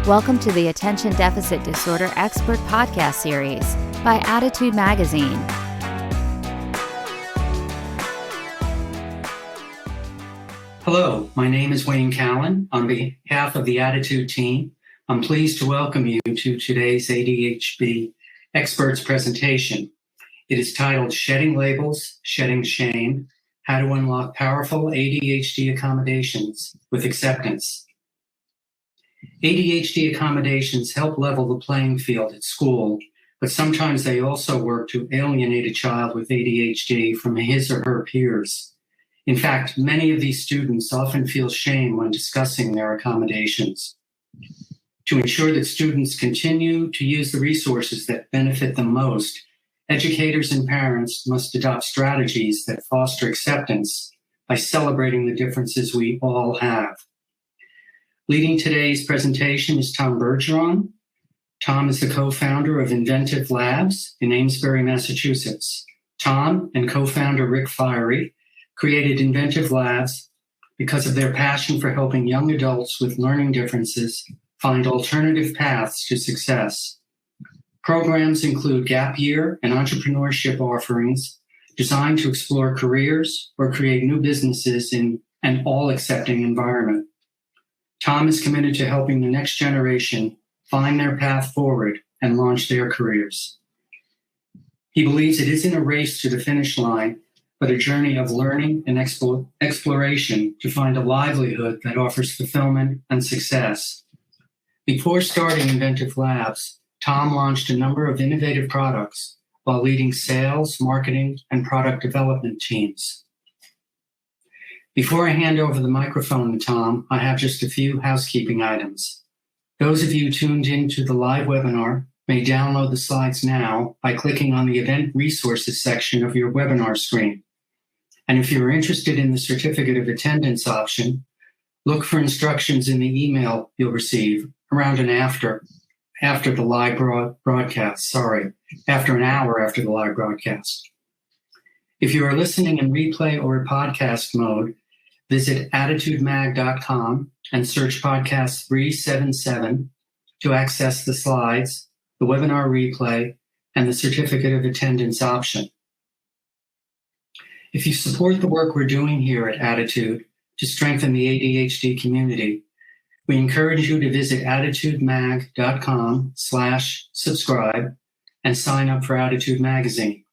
Welcome to the Attention Deficit Disorder Expert Podcast Series by Attitude Magazine. Hello, my name is Wayne Callan. On behalf of the Attitude team, I'm pleased to welcome you to today's ADHD Experts presentation. It is titled Shedding Labels, Shedding Shame, How to Unlock Powerful ADHD Accommodations with Acceptance. ADHD accommodations help level the playing field at school, but sometimes they also work to alienate a child with ADHD from his or her peers. In fact, many of these students often feel shame when discussing their accommodations. To ensure that students continue to use the resources that benefit them most, educators and parents must adopt strategies that foster acceptance by celebrating the differences we all have. Leading today's presentation is Tom Bergeron. Tom is the co-founder of Inventive Labs in Amesbury, Massachusetts. Tom and co-founder Rick Fiery created Inventive Labs because of their passion for helping young adults with learning differences find alternative paths to success. Programs include gap year and entrepreneurship offerings designed to explore careers or create new businesses in an all-accepting environment. Tom is committed to helping the next generation find their path forward and launch their careers. He believes it isn't a race to the finish line, but a journey of learning and exploration to find a livelihood that offers fulfillment and success. Before starting Inventive Labs, Tom launched a number of innovative products while leading sales, marketing, and product development teams. Before I hand over the microphone to Tom, I have just a few housekeeping items. Those of you tuned into the live webinar may download the slides now by clicking on the Event Resources section of your webinar screen. And if you're interested in the Certificate of Attendance option, look for instructions in the email you'll receive around an after the live broadcast, after an hour after the live broadcast. If you are listening in replay or podcast mode, visit attitudemag.com and search podcast 377 to access the slides, the webinar replay, and the Certificate of Attendance option. If you support the work we're doing here at Attitude to strengthen the ADHD community, we encourage you to visit attitudemag.com/subscribe and sign up for Attitude Magazine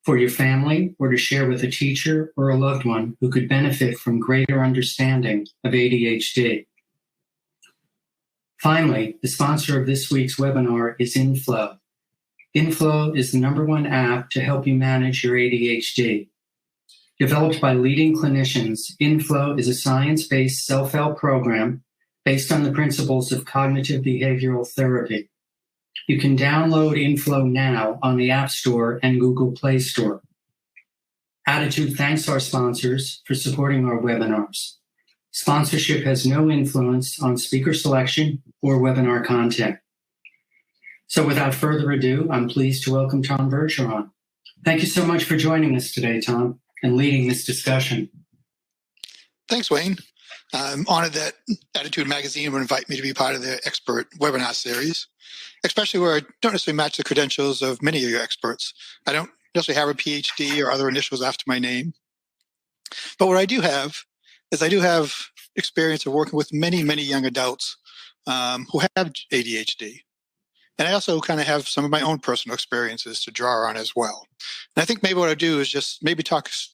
for your family or to share with a teacher or a loved one who could benefit from greater understanding of ADHD. Finally, the sponsor of this week's webinar is Inflow. Inflow is the #1 app to help you manage your ADHD. Developed by leading clinicians, Inflow is a science-based self-help program based on the principles of cognitive behavioral therapy. You can download Inflow now on the App Store and Google Play Store. Attitude thanks our sponsors for supporting our webinars. Sponsorship has no influence on speaker selection or webinar content. So without further ado, I'm pleased to welcome Tom Bergeron. Thank you so much for joining us today, Tom, and leading this discussion. Thanks, Wayne. I'm honored that Attitude Magazine would invite me to be part of their expert webinar series, especially where I don't necessarily match the credentials of many of your experts. I don't necessarily have a PhD or other initials after my name. But what I do have is I do have experience of working with many, many young adults who have ADHD. And I also kind of have some of my own personal experiences to draw on as well. And I think maybe what I'll do is just maybe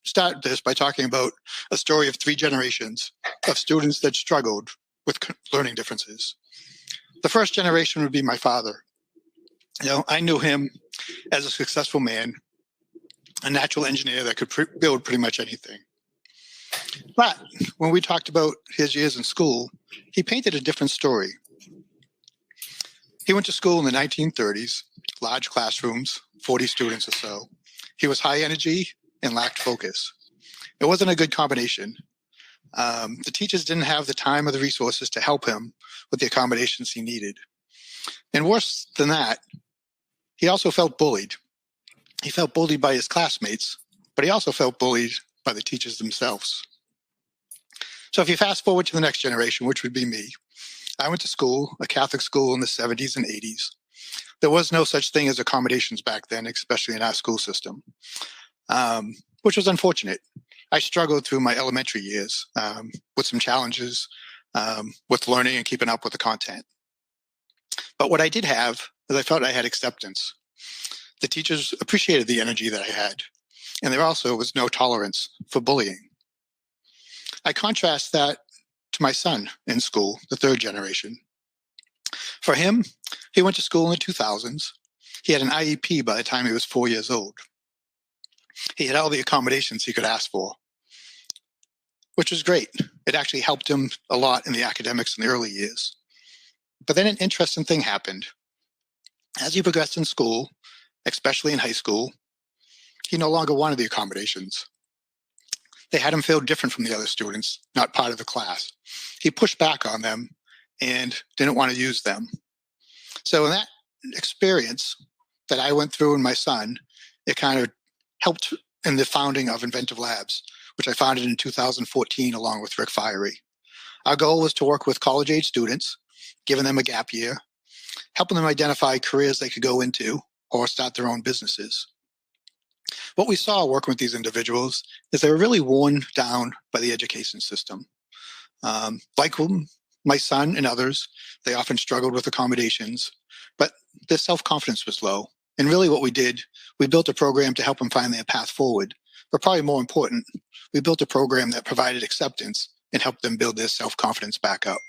start this by talking about a story of 3 generations of students that struggled with learning differences. The first generation would be my father. I knew him as a successful man, a natural engineer that could build pretty much anything. But when we talked about his years in school, he painted a different story. He went to school in the 1930s, large classrooms, 40 students or so. He was high energy and lacked focus. It wasn't a good combination. The teachers didn't have the time or the resources to help him with the accommodations he needed. And worse than that, he also felt bullied. He felt bullied by his classmates, but he also felt bullied by the teachers themselves. So if you fast forward to the next generation, which would be me, I went to school, a Catholic school in the 70s and 80s. There was no such thing as accommodations back then, especially in our school system, which was unfortunate. I struggled through my elementary years with some challenges with learning and keeping up with the content. But what I did have is I felt I had acceptance. The teachers appreciated the energy that I had, and there also was no tolerance for bullying. I contrast that to my son in school, the third generation. For him, he went to school in the 2000s. He had an IEP by the time he was 4 years old. He had all the accommodations he could ask for, which was great. It actually helped him a lot in the academics in the early years. But then an interesting thing happened. As he progressed in school, especially in high school, he no longer wanted the accommodations. They had him feel different from the other students, not part of the class. He pushed back on them and didn't want to use them. So in that experience that I went through in my son, it kind of helped in the founding of Inventive Labs, which I founded in 2014 along with Rick Fiery. Our goal was to work with college-age students, giving them a gap year, helping them identify careers they could go into or start their own businesses. What we saw working with these individuals is they were really worn down by the education system. Like my son and others, they often struggled with accommodations, but their self-confidence was low. And really what we did, we built a program to help them find their path forward. But probably more important, we built a program that provided acceptance and helped them build their self-confidence back up.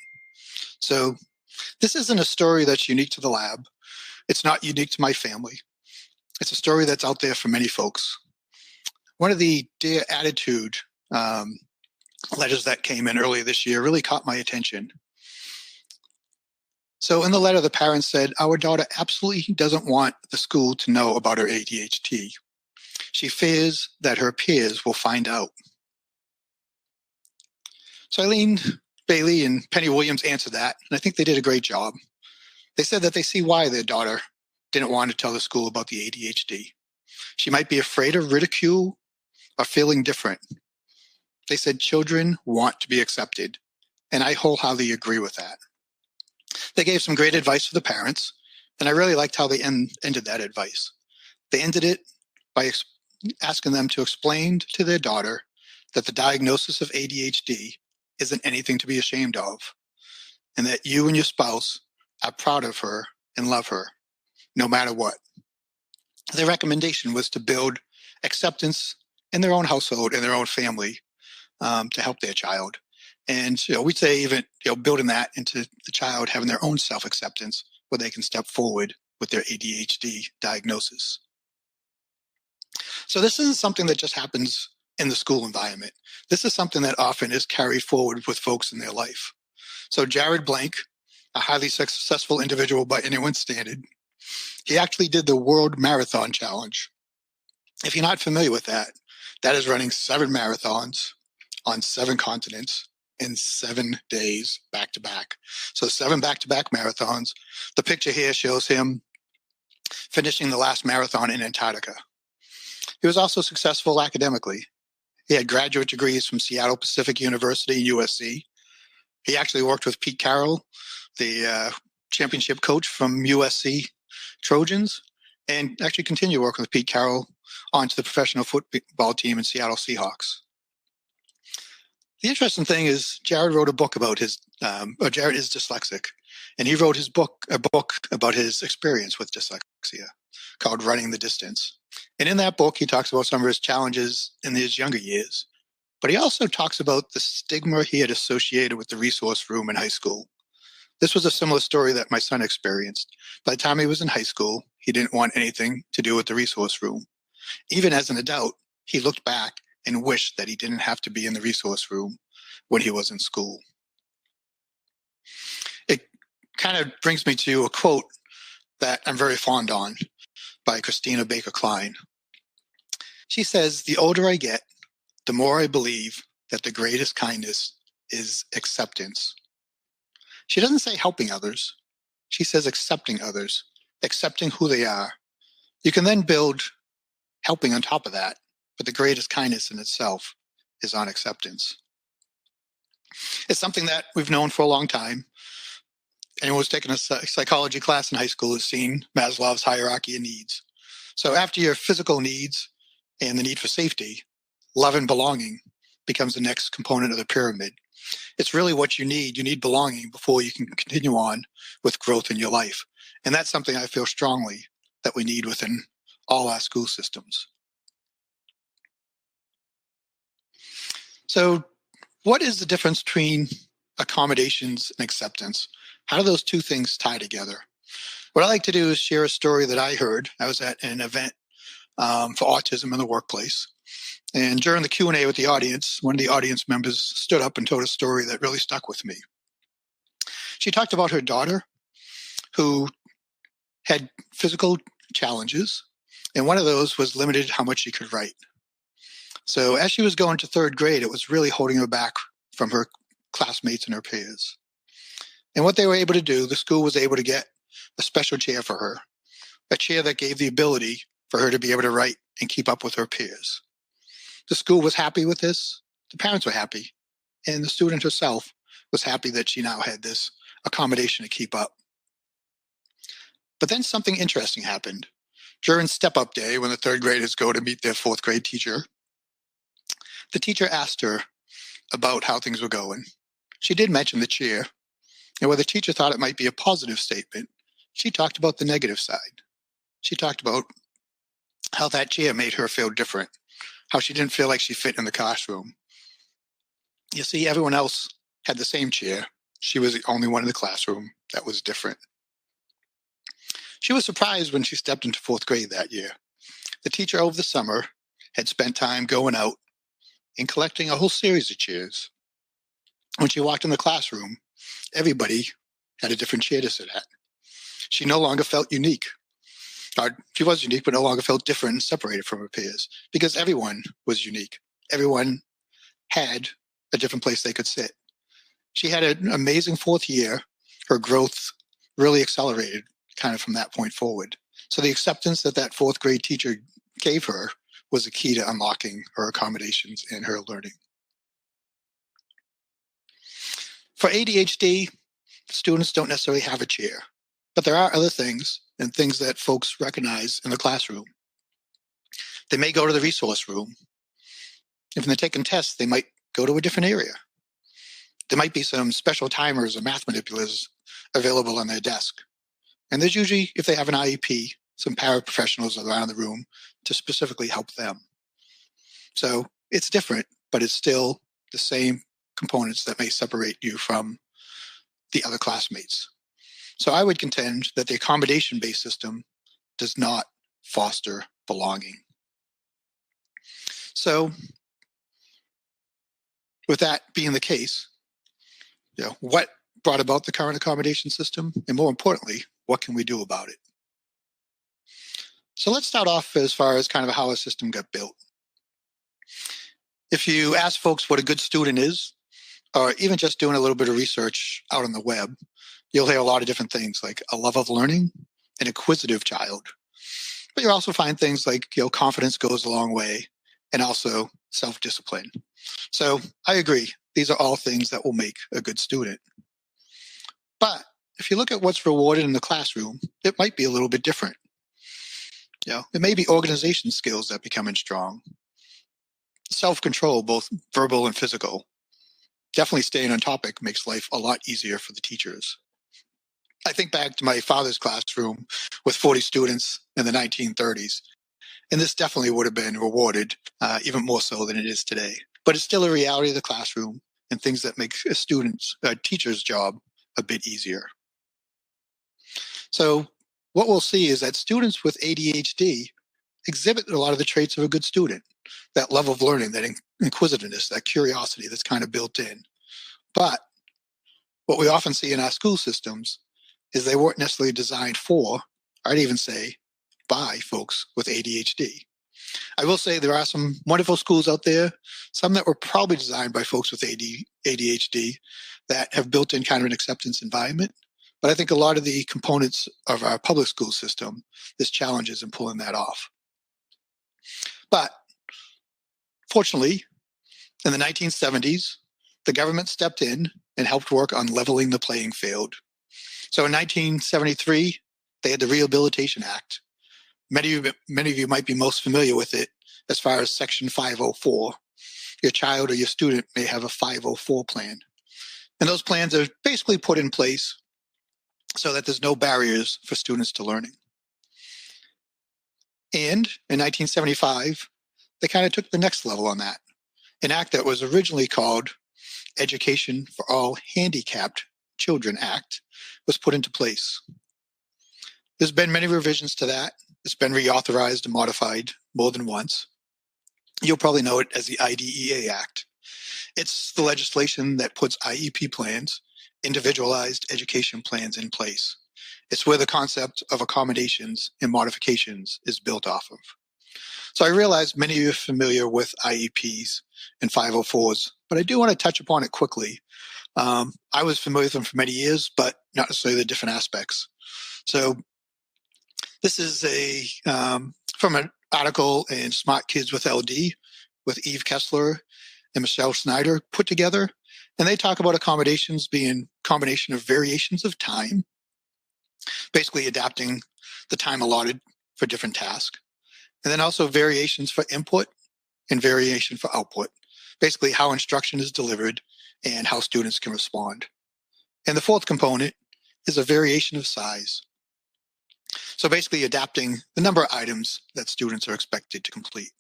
So this isn't a story that's unique to the lab. It's not unique to my family. It's a story that's out there for many folks. One of the Dear Attitude letters that came in earlier this year really caught my attention. So in the letter, the parents said, "Our daughter absolutely doesn't want the school to know about her ADHD. She fears that her peers will find out." So Eileen Bailey and Penny Williams answered that, and I think they did a great job. They said that they see why their daughter didn't want to tell the school about the ADHD. She might be afraid of ridicule or feeling different. They said children want to be accepted, and I wholeheartedly agree with that. They gave some great advice to the parents, and I really liked how they ended that advice. They ended it by asking them to explain to their daughter that the diagnosis of ADHD isn't anything to be ashamed of, and that you and your spouse are proud of her and love her, no matter what. Their recommendation was to build acceptance in their own household, in their own family, to help their child. And we'd say even building that into the child having their own self-acceptance where they can step forward with their ADHD diagnosis. So this isn't something that just happens in the school environment. This is something that often is carried forward with folks in their life. So Jared Blank, a highly successful individual by anyone's standard, he actually did the World Marathon Challenge. If you're not familiar with that, that is running 7 marathons on 7 continents in 7 days back to back. So 7 back-to-back marathons. The picture here shows him finishing the last marathon in Antarctica. He was also successful academically. He had graduate degrees from Seattle Pacific University and USC. He actually worked with Pete Carroll, the championship coach from USC Trojans, and actually continued working with Pete Carroll onto the professional football team in Seattle Seahawks. The interesting thing is Jared wrote a book about Jared is dyslexic, and he wrote a book about his experience with dyslexia called Running the Distance. And in that book, he talks about some of his challenges in his younger years, but he also talks about the stigma he had associated with the resource room in high school. This was a similar story that my son experienced. By the time he was in high school, he didn't want anything to do with the resource room. Even as an adult, he looked back and wished that he didn't have to be in the resource room when he was in school. It kind of brings me to a quote that I'm very fond on by Christina Baker Klein. She says, "The older I get, the more I believe that the greatest kindness is acceptance." She doesn't say helping others. She says accepting others, accepting who they are. You can then build helping on top of that, but the greatest kindness in itself is on acceptance. It's something that we've known for a long time. Anyone who's taken a psychology class in high school has seen Maslow's hierarchy of needs. So after your physical needs and the need for safety, love and belonging becomes the next component of the pyramid. It's really what you need. You need belonging before you can continue on with growth in your life. And that's something I feel strongly that we need within all our school systems. So what is the difference between accommodations and acceptance? How do those two things tie together? What I like to do is share a story that I heard. I was at an event for autism in the workplace. And during the Q&A with the audience, one of the audience members stood up and told a story that really stuck with me. She talked about her daughter who had physical challenges, and one of those was limited how much she could write. So as she was going to third grade, it was really holding her back from her classmates and her peers. And what they were able to do, the school was able to get a special chair for her, a chair that gave the ability for her to be able to write and keep up with her peers. The school was happy with this, the parents were happy, and the student herself was happy that she now had this accommodation to keep up. But then something interesting happened. During step-up day, when the third graders go to meet their fourth grade teacher, the teacher asked her about how things were going. She did mention the chair, and where the teacher thought it might be a positive statement, she talked about the negative side. She talked about how that chair made her feel different, how she didn't feel like she fit in the classroom. You see, everyone else had the same chair. She was the only one in the classroom that was different. She was surprised when she stepped into fourth grade that year. The teacher over the summer had spent time going out and collecting a whole series of chairs. When she walked in the classroom, everybody had a different chair to sit at. She no longer felt unique. She was unique, but no longer felt different and separated from her peers because everyone was unique. Everyone had a different place they could sit. She had an amazing fourth year. Her growth really accelerated kind of from that point forward. So the acceptance that that fourth grade teacher gave her was the key to unlocking her accommodations and her learning. For ADHD, students don't necessarily have a chair, but there are other things and things that folks recognize in the classroom. They may go to the resource room. If they're taking tests, they might go to a different area. There might be some special timers or math manipulators available on their desk. And there's usually, if they have an IEP, some paraprofessionals around the room to specifically help them. So it's different, but it's still the same components that may separate you from the other classmates. So I would contend that the accommodation-based system does not foster belonging. So with that being the case, what brought about the current accommodation system? And more importantly, what can we do about it? So let's start off as far as kind of how a system got built. If you ask folks what a good student is, or even just doing a little bit of research out on the web, you'll hear a lot of different things like a love of learning, an inquisitive child. But you'll also find things like, confidence goes a long way, and also self-discipline. So I agree. These are all things that will make a good student. But if you look at what's rewarded in the classroom, it might be a little bit different. It may be organization skills that becoming strong, self-control, both verbal and physical. Definitely staying on topic makes life a lot easier for the teachers. I think back to my father's classroom with 40 students in the 1930s, and this definitely would have been rewarded even more so than it is today. But it's still a reality of the classroom and things that make a teacher's job a bit easier. So what we'll see is that students with ADHD exhibit a lot of the traits of a good student, that love of learning, that inquisitiveness, that curiosity that's kind of built in. But what we often see in our school systems is they weren't necessarily designed for, I'd even say, by folks with ADHD. I will say there are some wonderful schools out there, some that were probably designed by folks with ADHD that have built in kind of an acceptance environment. But I think a lot of the components of our public school system, there's challenges in pulling that off. But fortunately, in the 1970s, the government stepped in and helped work on leveling the playing field. So in 1973, they had the Rehabilitation Act. Many of you might be most familiar with it as far as Section 504. Your child or your student may have a 504 plan. And those plans are basically put in place so that there's no barriers for students to learning. And in 1975, they kind of took the next level on that. An act that was originally called Education for All Handicapped Children Act was put into place. There's been many revisions to that. It's been reauthorized and modified more than once. You'll probably know it as the IDEA Act. It's the legislation that puts IEP plans, individualized education plans, in place. It's where the concept of accommodations and modifications is built off of. So I realize many of you are familiar with IEPs and 504s, but I do want to touch upon it quickly. I was familiar with them for many years, but not necessarily the different aspects. So this is from an article in Smart Kids with LD with Eve Kessler and Michelle Snyder put together. And they talk about accommodations being a combination of variations of time, basically adapting the time allotted for different tasks. And then also variations for input and variation for output, basically how instruction is delivered and how students can respond. And the fourth component is a variation of size. So basically adapting the number of items that students are expected to complete.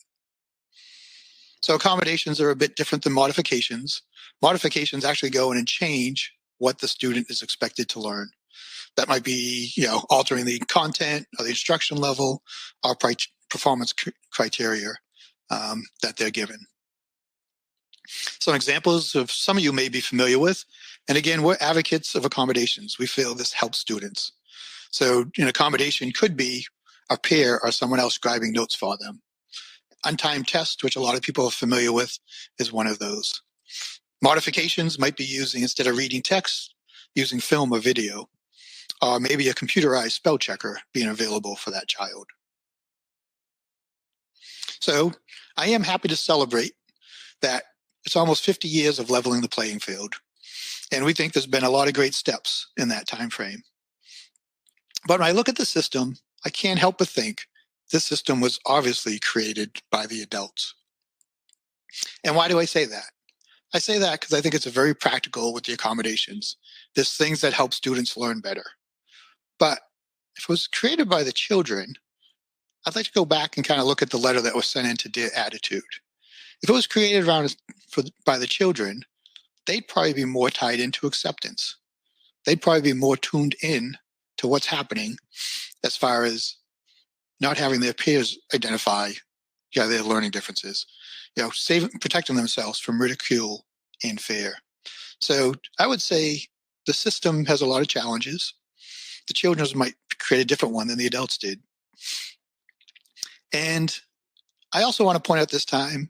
So accommodations are a bit different than modifications. Modifications actually go in and change what the student is expected to learn. That might be, altering the content or the instruction level or performance criteria that they're given. Some examples of some of you may be familiar with. And again, we're advocates of accommodations. We feel this helps students. So an accommodation could be a peer or someone else scribing notes for them. Untimed test, which a lot of people are familiar with, is one of those. Modifications might be using, instead of reading text, using film or video, or maybe a computerized spell checker being available for that child. So I am happy to celebrate that it's almost 50 years of leveling the playing field. And we think there's been a lot of great steps in that time frame. But when I look at the system, I can't help but think this system was obviously created by the adults. And why do I say that? I say that because I think it's very practical with the accommodations. There's things that help students learn better. But if it was created by the children, I'd like to go back and kind of look at the letter that was sent into Dear Attitude. If it was created by the children, they'd probably be more tied into acceptance. They'd probably be more tuned in to what's happening as far as not having their peers identify their learning differences, protecting themselves from ridicule and fear. So I would say the system has a lot of challenges. The children might create a different one than the adults did. And I also want to point out this time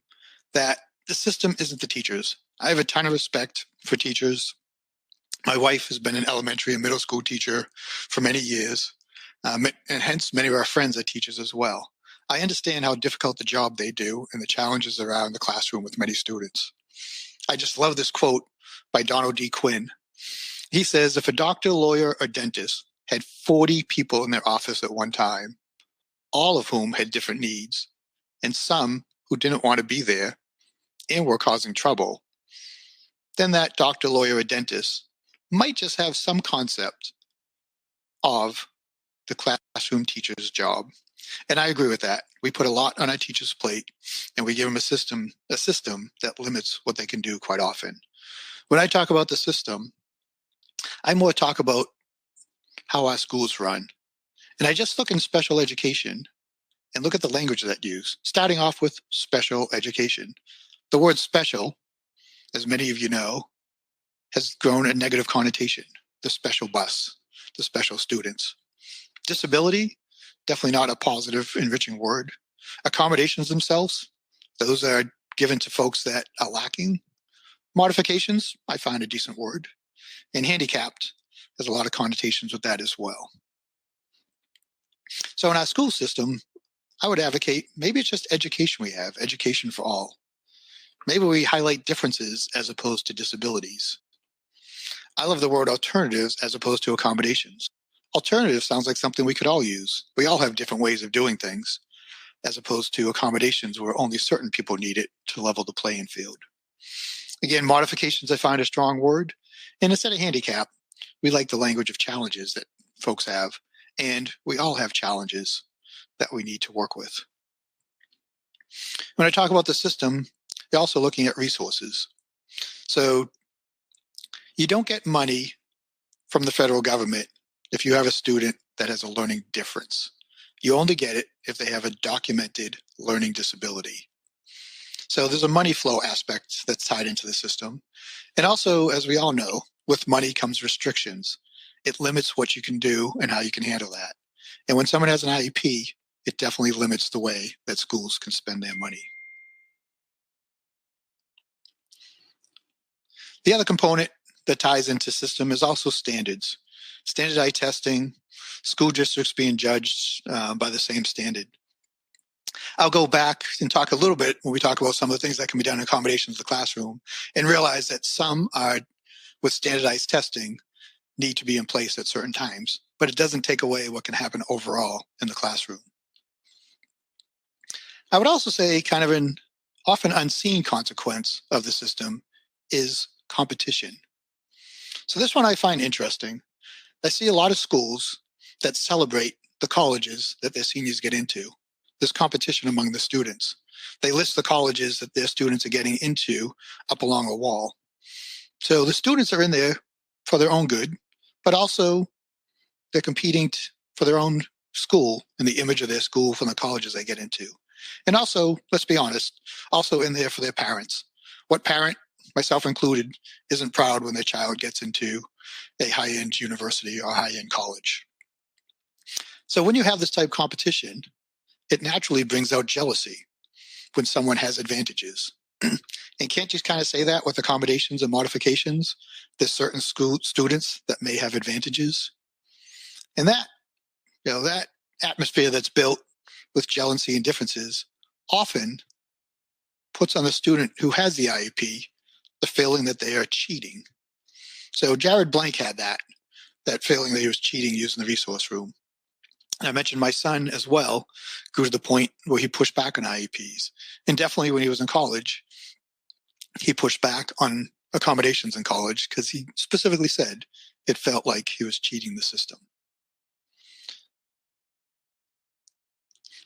that the system isn't the teachers. I have a ton of respect for teachers. My wife has been an elementary and middle school teacher for many years, and hence many of our friends are teachers as well. I understand how difficult the job they do and the challenges around the classroom with many students. I just love this quote by Donald D. Quinn. He says, if a doctor, lawyer, or dentist had 40 people in their office at one time, all of whom had different needs, and some who didn't want to be there and were causing trouble, then that doctor, lawyer, or dentist might just have some concept of the classroom teacher's job. And I agree with that. We put a lot on our teacher's plate, and we give them a system that limits what they can do quite often. When I talk about the system, I more talk about how our schools run. And I just look in special education and look at the language that used, starting off with special education. The word special, as many of you know, has grown a negative connotation. The special bus, the special students. Disability, definitely not a positive, enriching word. Accommodations themselves, those are given to folks that are lacking. Modifications, I find a decent word. And handicapped, there's a lot of connotations with that as well. So in our school system, I would advocate maybe it's just education we have, education for all. Maybe we highlight differences as opposed to disabilities. I love the word alternatives as opposed to accommodations. Alternative sounds like something we could all use. We all have different ways of doing things, as opposed to accommodations where only certain people need it to level the playing field. Again, modifications I find a strong word. And instead of handicap, we like the language of challenges that folks have. And we all have challenges that we need to work with. When I talk about the system, you're also looking at resources. So you don't get money from the federal government if you have a student that has a learning difference. You only get it if they have a documented learning disability. So there's a money flow aspect that's tied into the system. And also, as we all know, with money comes restrictions. It limits what you can do and how you can handle that. And when someone has an IEP, it definitely limits the way that schools can spend their money. The other component that ties into system is also standards. Standardized testing, school districts being judged by the same standard. I'll go back and talk a little bit when we talk about some of the things that can be done in accommodations in the classroom and realize that some are, with standardized testing, need to be in place at certain times, but it doesn't take away what can happen overall in the classroom. I would also say kind of an often unseen consequence of the system is competition. So this one I find interesting. I see a lot of schools that celebrate the colleges that their seniors get into. This competition among the students. They list the colleges that their students are getting into up along a wall. So the students are in there for their own good, but also they're competing for their own school and the image of their school from the colleges they get into. And also, let's be honest, also in there for their parents. What parent, myself included, isn't proud when their child gets into a high-end university or high-end college? So when you have this type of competition, it naturally brings out jealousy when someone has advantages. And can't you kind of say that with accommodations and modifications? There's certain school students that may have advantages. And that, that atmosphere that's built with jealousy and differences often puts on the student who has the IEP the feeling that they are cheating. So Jared Blank had that feeling that he was cheating using the resource room. I mentioned my son as well grew to the point where he pushed back on IEPs. And definitely when he was in college, he pushed back on accommodations in college because he specifically said it felt like he was cheating the system.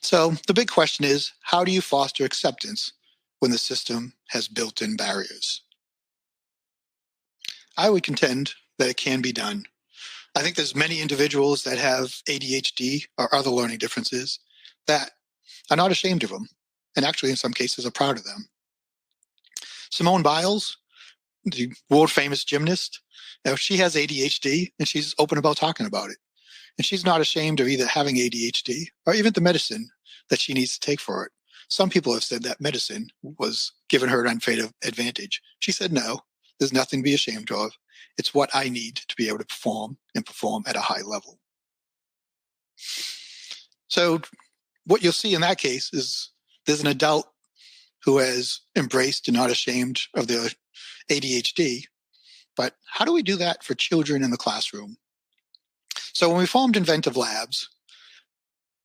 So the big question is, how do you foster acceptance when the system has built-in barriers? I would contend that it can be done. I think there's many individuals that have ADHD or other learning differences that are not ashamed of them, and actually in some cases are proud of them. Simone Biles, the world famous gymnast, she has ADHD and she's open about talking about it. And she's not ashamed of either having ADHD or even the medicine that she needs to take for it. Some people have said that medicine was giving her an unfair advantage. She said, no, there's nothing to be ashamed of. It's what I need to be able to perform and perform at a high level. So what you'll see in that case is there's an adult who has embraced and not ashamed of their ADHD. But how do we do that for children in the classroom? So when we formed Inventive Labs,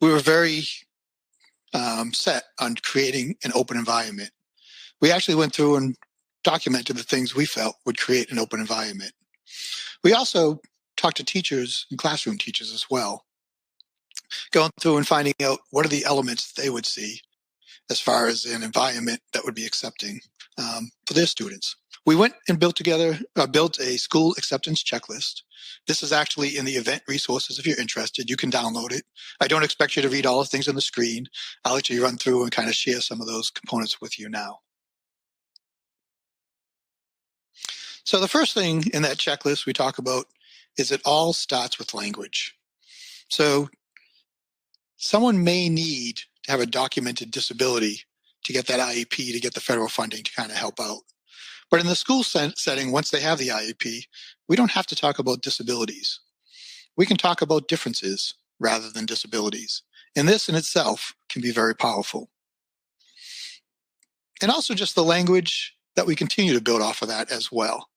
we were very set on creating an open environment. We actually went through and documented the things we felt would create an open environment. We also talked to teachers and classroom teachers as well, going through and finding out what are the elements they would see as far as an environment that would be accepting for their students. We went and built a school acceptance checklist. This is actually in the event resources. If you're interested, you can download it. I don't expect you to read all the things on the screen. I'll let you run through and kind of share some of those components with you now. So the first thing in that checklist we talk about is it all starts with language. So someone may need to have a documented disability to get that IEP, to get the federal funding to kind of help out. But in the school setting, once they have the IEP, we don't have to talk about disabilities. We can talk about differences rather than disabilities. And this in itself can be very powerful. And also just the language that we continue to build off of that as well.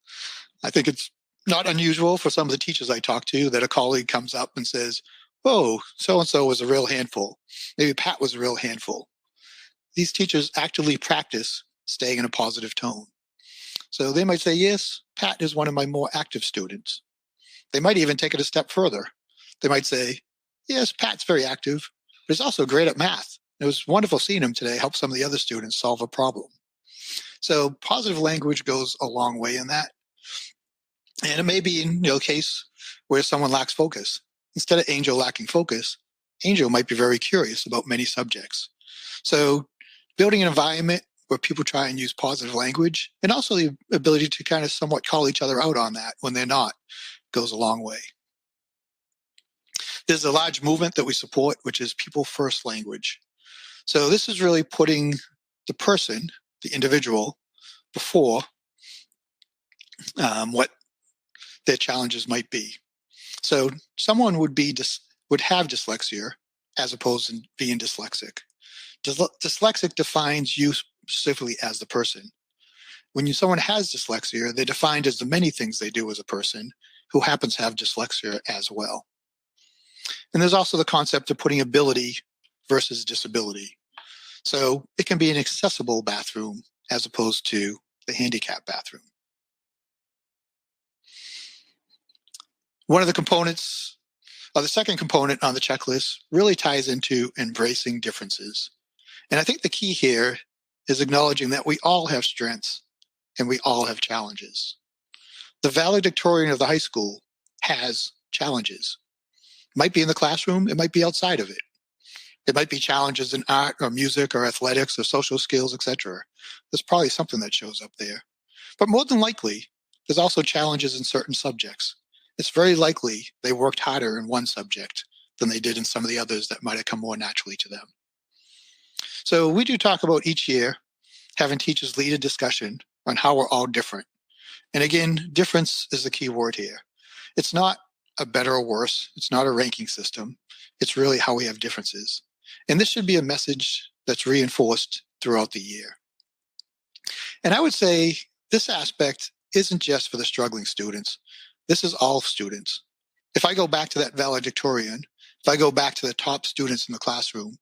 I think it's not unusual for some of the teachers I talk to that a colleague comes up and says, "Oh, so-and-so was a real handful. Maybe Pat was a real handful." These teachers actively practice staying in a positive tone. So they might say, "Yes, Pat is one of my more active students." They might even take it a step further. They might say, "Yes, Pat's very active, but he's also great at math. It was wonderful seeing him today help some of the other students solve a problem." So positive language goes a long way in that. And it may be in a case where someone lacks focus. Instead of Angel lacking focus, Angel might be very curious about many subjects. So building an environment where people try and use positive language, and also the ability to kind of somewhat call each other out on that when they're not, goes a long way. There's a large movement that we support, which is people first language. So this is really putting the person, the individual, before what their challenges might be. So someone would have dyslexia as opposed to being dyslexic. Dyslexic defines you specifically as the person. When someone has dyslexia, they're defined as the many things they do as a person who happens to have dyslexia as well. And there's also the concept of putting ability versus disability. So it can be an accessible bathroom as opposed to the handicap bathroom. One of the components, or the second component on the checklist, really ties into embracing differences. And I think the key here is acknowledging that we all have strengths and we all have challenges. The valedictorian of the high school has challenges. It might be in the classroom, it might be outside of it. It might be challenges in art or music or athletics or social skills, etc. There's probably something that shows up there. But more than likely, there's also challenges in certain subjects. It's very likely they worked harder in one subject than they did in some of the others that might have come more naturally to them. So we do talk about each year having teachers lead a discussion on how we're all different. And again, difference is the key word here. It's not a better or worse. It's not a ranking system. It's really how we have differences. And this should be a message that's reinforced throughout the year. And I would say this aspect isn't just for the struggling students. This is all students. If I go back to that valedictorian, if I go back to the top students in the classroom,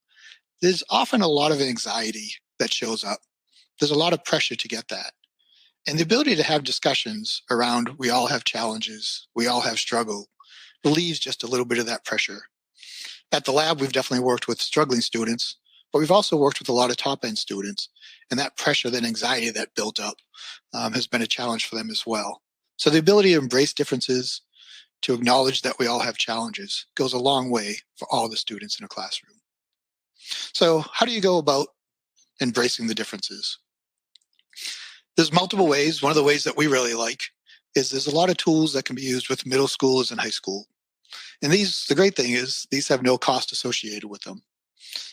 there's often a lot of anxiety that shows up. There's a lot of pressure to get that. And the ability to have discussions around we all have challenges, we all have struggle, relieves just a little bit of that pressure. At the lab, we've definitely worked with struggling students, but we've also worked with a lot of top-end students. And that pressure, that anxiety that built up has been a challenge for them as well. So the ability to embrace differences, to acknowledge that we all have challenges, goes a long way for all the students in a classroom. So how do you go about embracing the differences? There's multiple ways. One of the ways that we really like is there's a lot of tools that can be used with middle schoolers and high school. And the great thing is these have no cost associated with them.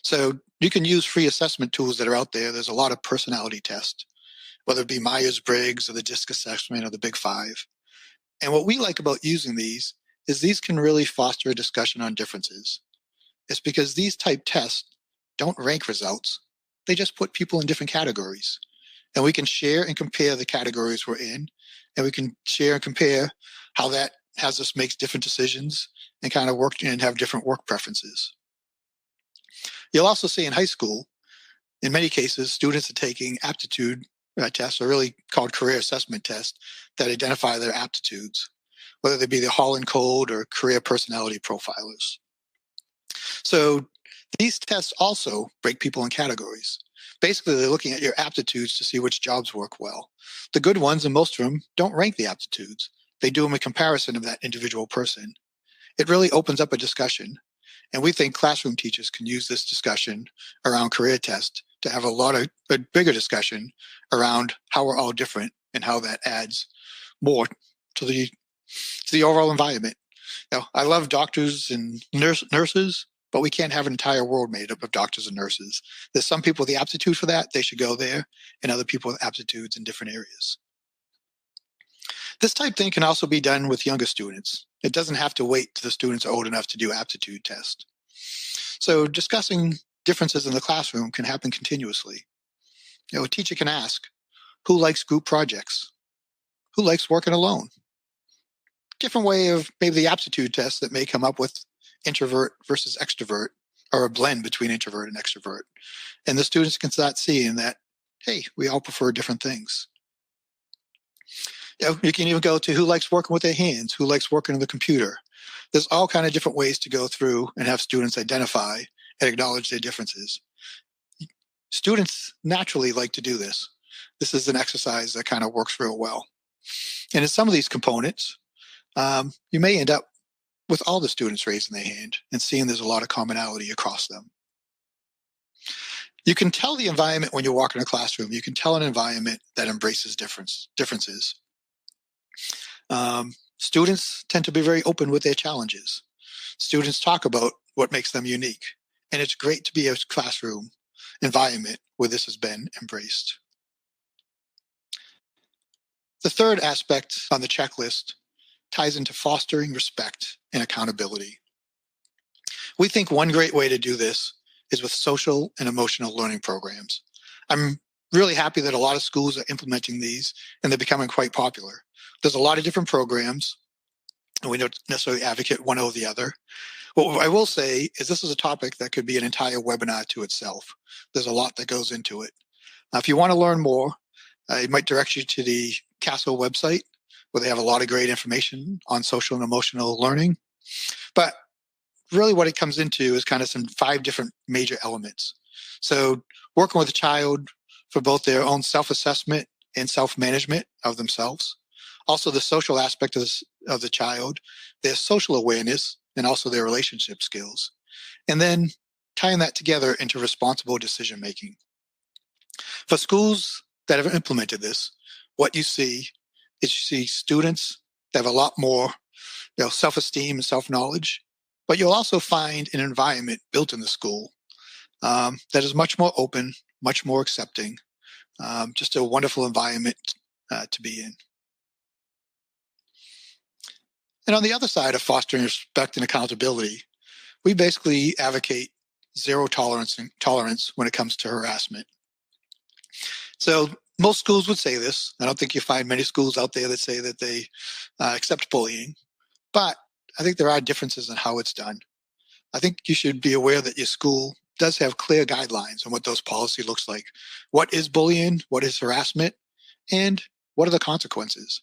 So you can use free assessment tools that are out there. There's a lot of personality tests, whether it be Myers-Briggs or the DISC assessment or the Big Five. And what we like about using these is these can really foster a discussion on differences. It's because these type tests don't rank results. They just put people in different categories. And we can share and compare the categories we're in. And we can share and compare how that has us make different decisions and kind of work and have different work preferences. You'll also see in high school, in many cases, students are taking aptitude tests, are really called career assessment tests, that identify their aptitudes, whether they be the Holland Code or career personality profilers. So these tests also break people in categories. Basically, they're looking at your aptitudes to see which jobs work well. The good ones, and most of them, don't rank the aptitudes. They do them in comparison of that individual person. It really opens up a discussion. And we think classroom teachers can use this discussion around career tests to have a bigger discussion around how we're all different and how that adds more to the overall environment. Now, I love doctors and nurses, but we can't have an entire world made up of doctors and nurses. There's some people with the aptitude for that, they should go there, and other people with aptitudes in different areas. This type thing can also be done with younger students. It doesn't have to wait till the students are old enough to do aptitude tests. So discussing differences in the classroom can happen continuously. A teacher can ask, who likes group projects? Who likes working alone? different way of maybe the aptitude test that may come up with introvert versus extrovert, or a blend between introvert and extrovert. And the students can start seeing that, hey, we all prefer different things. You can even go to who likes working with their hands, who likes working on the computer. There's all kind of different ways to go through and have students identify and acknowledge their differences. Students naturally like to do this. This is an exercise that kind of works real well. And in some of these components, you may end up with all the students raising their hand and seeing there's a lot of commonality across them. You can tell the environment when you walk in a classroom. You can tell an environment that embraces differences. Students tend to be very open with their challenges. Students talk about what makes them unique. And it's great to be a classroom environment where this has been embraced. The third aspect on the checklist ties into fostering respect and accountability. We think one great way to do this is with social and emotional learning programs. I'm really happy that a lot of schools are implementing these, and they're becoming quite popular. There's a lot of different programs, and we don't necessarily advocate one over the other. What I will say is this is a topic that could be an entire webinar to itself. There's a lot that goes into it. If you want to learn more, I might direct you to the Castle website, where they have a lot of great information on social and emotional learning. But really what it comes into is kind of some 5 different major elements. So working with a child for both their own self-assessment and self-management of themselves. Also the social aspect of the child, their social awareness, and also their relationship skills. And then tying that together into responsible decision-making. For schools that have implemented this, what you see is you see students that have a lot more self-esteem and self-knowledge, but you'll also find an environment built in the school that is much more open, much more accepting, just a wonderful environment to be in. And on the other side of fostering respect and accountability, we basically advocate zero tolerance when it comes to harassment. So most schools would say this. I don't think you find many schools out there that say that they accept bullying, but I think there are differences in how it's done. I think you should be aware that your school does have clear guidelines on what those policy looks like. What is bullying? What is harassment? And what are the consequences?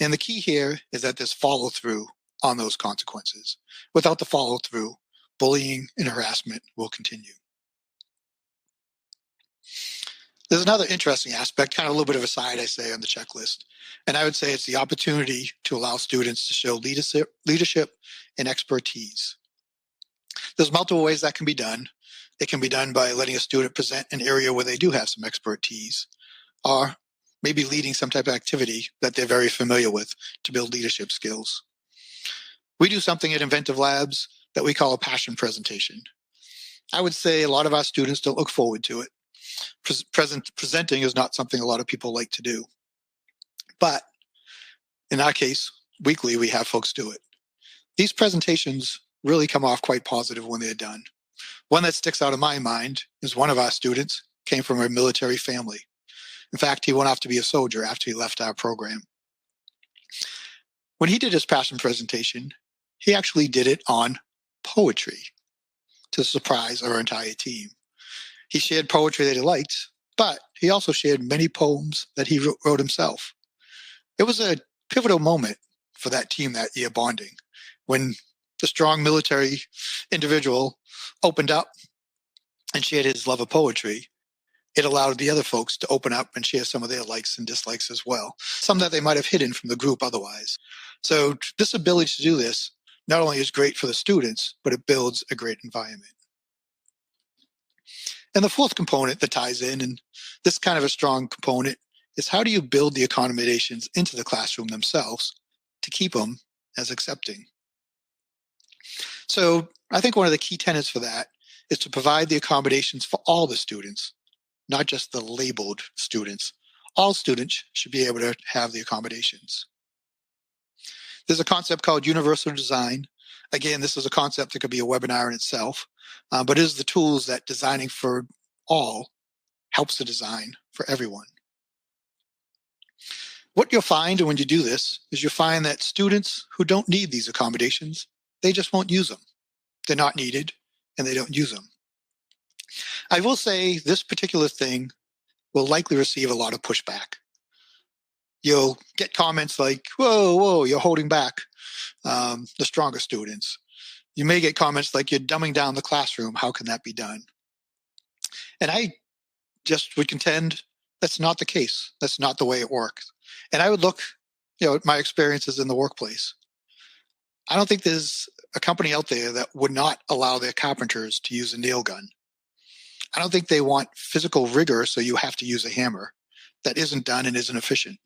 And the key here is that there's follow through on those consequences. Without the follow through, bullying and harassment will continue. There's another interesting aspect, kind of a little bit of a side, I say, on the checklist. And I would say it's the opportunity to allow students to show leadership and expertise. There's multiple ways that can be done. It can be done by letting a student present an area where they do have some expertise, or maybe leading some type of activity that they're very familiar with to build leadership skills. We do something at Inventive Labs that we call a passion presentation. I would say a lot of our students don't look forward to it. Presenting is not something a lot of people like to do. But in our case, weekly, we have folks do it. These presentations really come off quite positive when they're done. One that sticks out in my mind is one of our students came from a military family. In fact, he went off to be a soldier after he left our program. When he did his passion presentation, he actually did it on poetry, to surprise our entire team. He shared poetry that he liked, but he also shared many poems that he wrote himself. It was a pivotal moment for that team that year bonding, when the strong military individual opened up and shared his love of poetry. It allowed the other folks to open up and share some of their likes and dislikes as well, some that they might have hidden from the group otherwise. So this ability to do this not only is great for the students, but it builds a great environment. And the fourth component that ties in, and this kind of a strong component, is how do you build the accommodations into the classroom themselves to keep them as accepting? So I think one of the key tenets for that is to provide the accommodations for all the students, not just the labeled students. All students should be able to have the accommodations. There's a concept called universal design. Again, this is a concept that could be a webinar in itself, but it is the tools that designing for all helps the design for everyone. What you'll find when you do this is you'll find that students who don't need these accommodations, they just won't use them. They're not needed and they don't use them. I will say this particular thing will likely receive a lot of pushback. You'll get comments like, whoa, you're holding back the stronger students. You may get comments like, you're dumbing down the classroom. How can that be done? And I just would contend that's not the case. That's not the way it works. And I would look, at my experiences in the workplace. I don't think there's a company out there that would not allow their carpenters to use a nail gun. I don't think they want physical rigor, so you have to use a hammer. That isn't done and isn't efficient.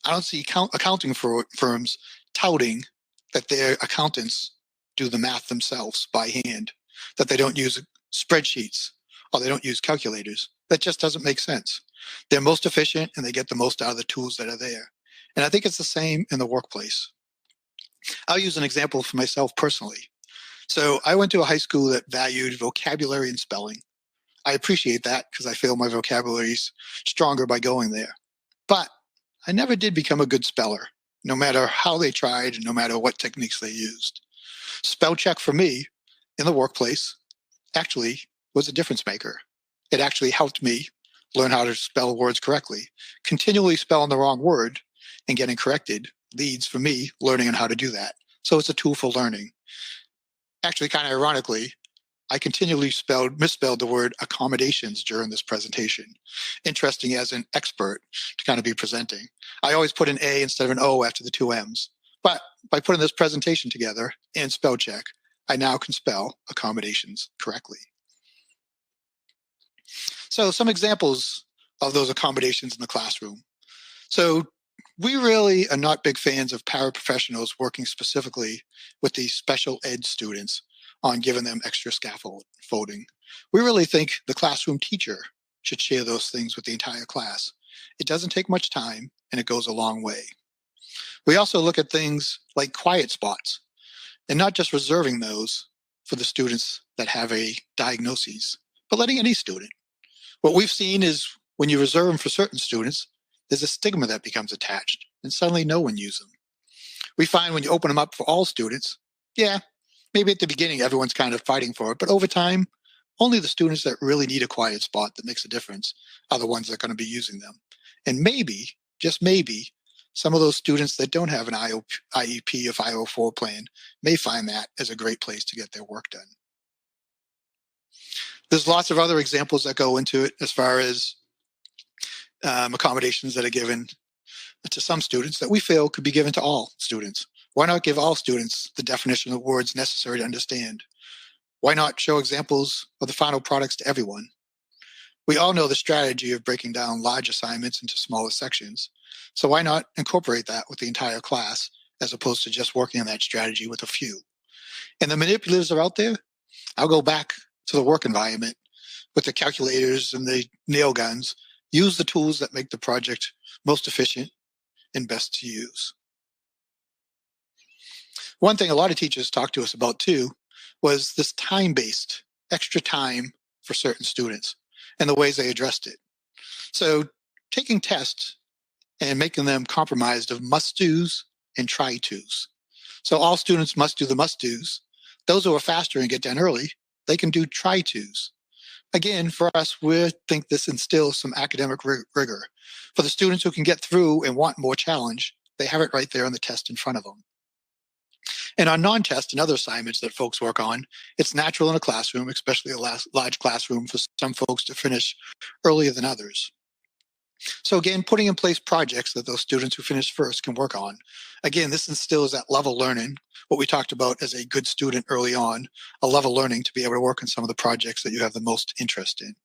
I don't see accounting firms touting that their accountants do the math themselves by hand, that they don't use spreadsheets or they don't use calculators. That just doesn't make sense. They're most efficient and they get the most out of the tools that are there. And I think it's the same in the workplace. I'll use an example for myself personally. So I went to a high school that valued vocabulary and spelling. I appreciate that because I feel my vocabulary is stronger by going there. But I never did become a good speller, no matter how they tried and no matter what techniques they used. Spell check for me in the workplace actually was a difference maker. It actually helped me learn how to spell words correctly. Continually spelling the wrong word and getting corrected leads for me learning on how to do that. So it's a tool for learning. Actually, kind of ironically, I continually misspelled the word accommodations during this presentation. Interesting as an expert to kind of be presenting. I always put an A instead of an O after the two M's. But by putting this presentation together and spell check, I now can spell accommodations correctly. So some examples of those accommodations in the classroom. So we really are not big fans of paraprofessionals working specifically with these special ed students on giving them extra scaffolding. We really think the classroom teacher should share those things with the entire class. It doesn't take much time and it goes a long way. We also look at things like quiet spots and not just reserving those for the students that have a diagnosis, but letting any student. What we've seen is when you reserve them for certain students, there's a stigma that becomes attached and suddenly no one uses them. We find when you open them up for all students, maybe at the beginning everyone's kind of fighting for it, but over time, only the students that really need a quiet spot that makes a difference are the ones that are going to be using them. And maybe, just maybe, some of those students that don't have an IEP or 504 plan may find that as a great place to get their work done. There's lots of other examples that go into it as far as accommodations that are given to some students that we feel could be given to all students. Why not give all students the definition of words necessary to understand? Why not show examples of the final products to everyone? We all know the strategy of breaking down large assignments into smaller sections. So why not incorporate that with the entire class as opposed to just working on that strategy with a few? And the manipulatives are out there. I'll go back to the work environment with the calculators and the nail guns. Use the tools that make the project most efficient and best to use. One thing a lot of teachers talked to us about too was this time-based extra time for certain students and the ways they addressed it. So taking tests and making them comprised of must-dos and try-tos. So all students must do the must-dos. Those who are faster and get done early, they can do try-tos. Again, for us, we think this instills some academic rigor. For the students who can get through and want more challenge, they have it right there on the test in front of them. And on non-test and other assignments that folks work on, it's natural in a classroom, especially a large classroom, for some folks to finish earlier than others. So again, putting in place projects that those students who finish first can work on. Again, this instills that level learning, what we talked about as a good student early on, a level learning to be able to work on some of the projects that you have the most interest in.